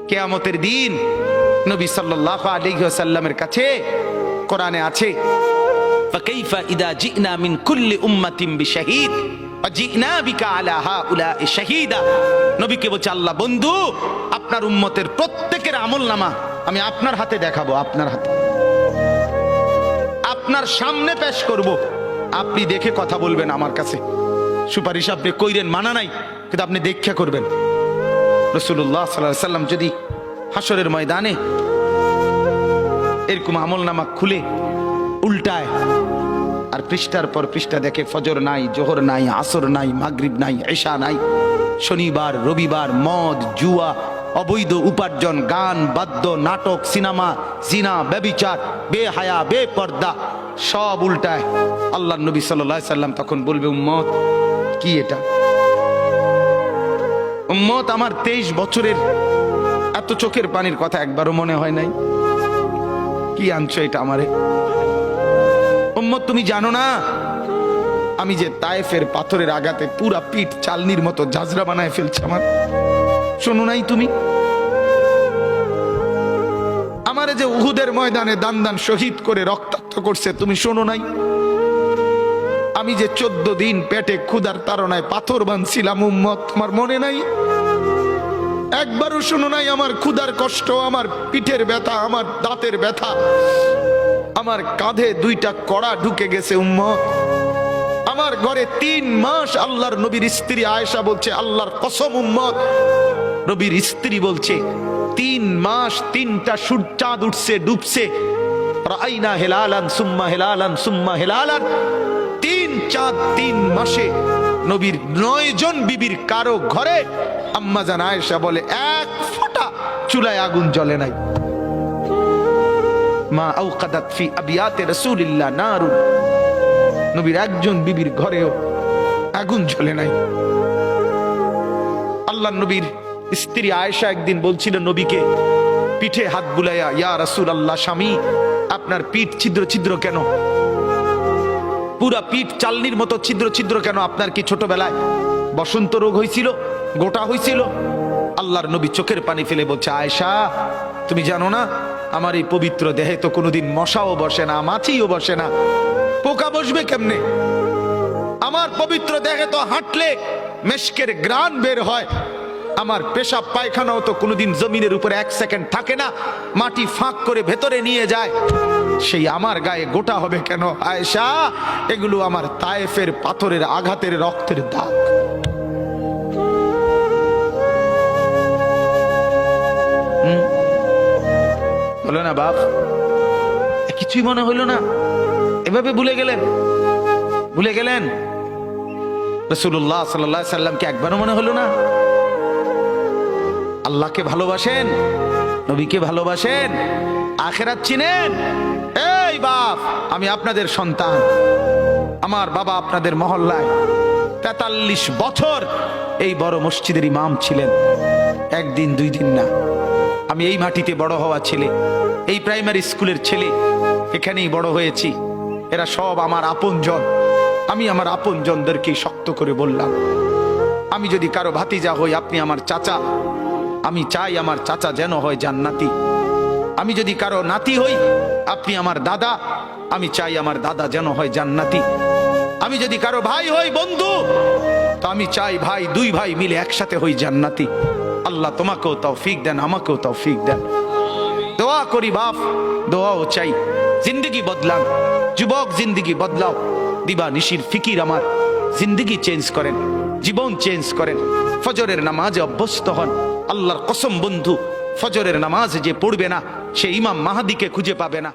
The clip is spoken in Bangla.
কিয়ামতের দিন নবী সাল্লাল্লাহু আলাইহি ওয়াসাল্লামের কাছে কোরআনে আছে, ফাকাইফা ইদা জিনা মিন কুল্লি উম্মাতিন বিশাহিদ ওয়া জিনা বিকা আলা হাউলা'i শাহীদা। নবীকে বলছে আল্লাহ, বন্ধু আপনার উম্মতের প্রত্যেকের আমলনামা আমি আপনার হাতে দেখাবো, আপনার হাতে, আপনার সামনে পেশ করব, আপনি দেখে কথা বলবেন আমার কাছে। সুপারিশ আপনি কইরেন, মানা নাই, কিন্তু আপনি দেখে করবেন। রাসূলুল্লাহ সাল্লাল্লাহু আলাইহি ওয়াসাল্লাম যদি হাসরের ময়দানে এরকম আমলনামা খুলে উল্টায় আর পৃষ্ঠার পর পৃষ্ঠা দেখে ফজর নাই, জোহর নাই, আসর নাই, মাগরিব নাই, ঈশা নাই, শনিবার রবিবার, মদ জুয়া, অবৈধ উপার্জন, গান বাদ্য, নাটক, সিনেমা, জিনা, ব্যভিচার, বেহায়া, বেপর্দা সব উল্টায়। আল্লাহর নবী সাল্লাল্লাহু আলাইহি সাল্লাম তখন বলবে, উম্মত কি এটা? উম্মত আমার 23 বছরের এত চোখের পানির কথা একবারও মনে হয় নাই, কি আনছো এটা আমারে? উম্মত তুমি জানো না আমি যে তায়েফের পাথরের আঘাতে পুরা পিঠ চালনির মতো ঝাঁঝরা বানায় ফেলছে আমার? শোনো নাই তুমি? আমারে যে উহুদের ময়দানে দান দান শহীদ করে রক্তাক্ত করছে, তুমি শোনো নাই? আমি যে 14 দিন পেটে ক্ষুধার তাড়নায় পাথর বাঁধছিলাম, উম্মত তোমার মনে নাই? একবারও শোনো নাই আমার ক্ষুধার কষ্ট, আমার পিঠের ব্যথা, আমার দাঁতের ব্যথা, আমার কাঁধে 2টা কড়া ঢুকে গেছে উম্মত। আমার ঘরে 3 মাস আল্লাহর নবীর স্ত্রী আয়েশা বলছে, আল্লাহর কসম উম্মত, নবীর স্ত্রী বলছে 3 মাস 3টা চাঁদ উঠছে ডুবছে, রাআইনা হিলালান সুম্মা হিলালান সুম্মা হিলালান, 3 চাঁদ 3 মাসে নবীর 9 জন বিবির কারো ঘরে আম্মা জান আয়েশা বলে 1 ফোঁটা চুলায় আগুন জ্বলে নাই। মা আওকাদাত ফি আবিয়াতে রাসূলিল্লাহ নারুন, নবীর একজন বিবির ঘরেও আগুন জ্বলে নাই। আল্লাহর নবীর স্ত্রী আয়েশা একদিন বলছিল নবীকে পিঠে হাত বুলাইয়া, ইয়া রাসূলুল্লাহ, স্বামী আপনার পিঠ ছিদ্র ছিদ্র কেন? পুরা পিঠ চালনির মতো ছিদ্র ছিদ্র কেন? আপনার কি ছোটবেলায় বসন্ত রোগ হয়েছিল, গোটা হয়েছিল? আল্লাহর নবী চোখের পানি ফেলে বলছে, আয়েশা তুমি জানো না আমার এই পবিত্র দেহে তো কোনোদিন মশাও বসে না, মাছিও বসে না, পোকা বসবে কেমনে? আমার পবিত্র দেহে তো হাঁটলে মেশকের গ্রান বের হয়, আমার পেশাব পায়খানাও তো কোনোদিন জমিনের উপরে 1 সেকেন্ড থাকে না, মাটি ফাঁক করে ভেতরে নিয়ে যায়, সেই আমার গায়ে গোটা হবে কেন? আয়েশা এগুলো আমার তায়েফের পাথরের আঘাতের রক্তের দাগ। হলো না বাপ? কিছুই মনে হইলো না? এভাবে ভুলে গেলেন? ভুলে গেলেন রাসূলুল্লাহ সাল্লাল্লাহু আলাইহি সাল্লামকে একবারও মনে হলো না? আল্লাহকে ভালোবাসেন, নবীকে ভালোবাসেন, আখিরাত চিনেন? এই বাপ, আমি আপনাদের সন্তান, আমার বাবা আপনাদের মহল্লায় 43 বছর এই বড় মসজিদের ইমাম ছিলেন, 1 দিন 2 দিন না। আমি এই মাটিতে বড় হওয়া ছেলে, এই প্রাইমারি স্কুলের ছেলে, এখানেই বড় হয়েছি। এরা সব আমার আপনজন। আমি আমার আপনজনদেরকে শক্ত করে বললাম, আমি যদি কারো ভাতিজা হই আপনি আমার চাচা, আমি চাই আমার চাচা যেন হয় জান্নাতি। আমি যদি কারো নাতি হই আপনি আমার দাদা, আমি চাই আমার দাদা যেন হয় জান্নাতি। আমি যদি কারো ভাই হই বন্ধু, তো আমি চাই ভাই 2 ভাই মিলে একসাথে হই জান্নাতি। আল্লাহ তোমাকেও তৌফিক দেন, আমাকেও তৌফিক দেন। দোয়া করি বাপ, দোয়াও চাই। জিন্দগি বদলান যুবক, জিন্দগি বদলাও। দিবা নিশির ফিকির আমার, জিন্দগি চেঞ্জ করেন, জীবন চেঞ্জ করেন। ফজরের নামাজে অভ্যস্ত হন। আল্লাহর কসম বন্ধু, ফজরের নামাজ যে পড়বে না সে ইমাম মাহাদিকে খুঁজে পাবে না।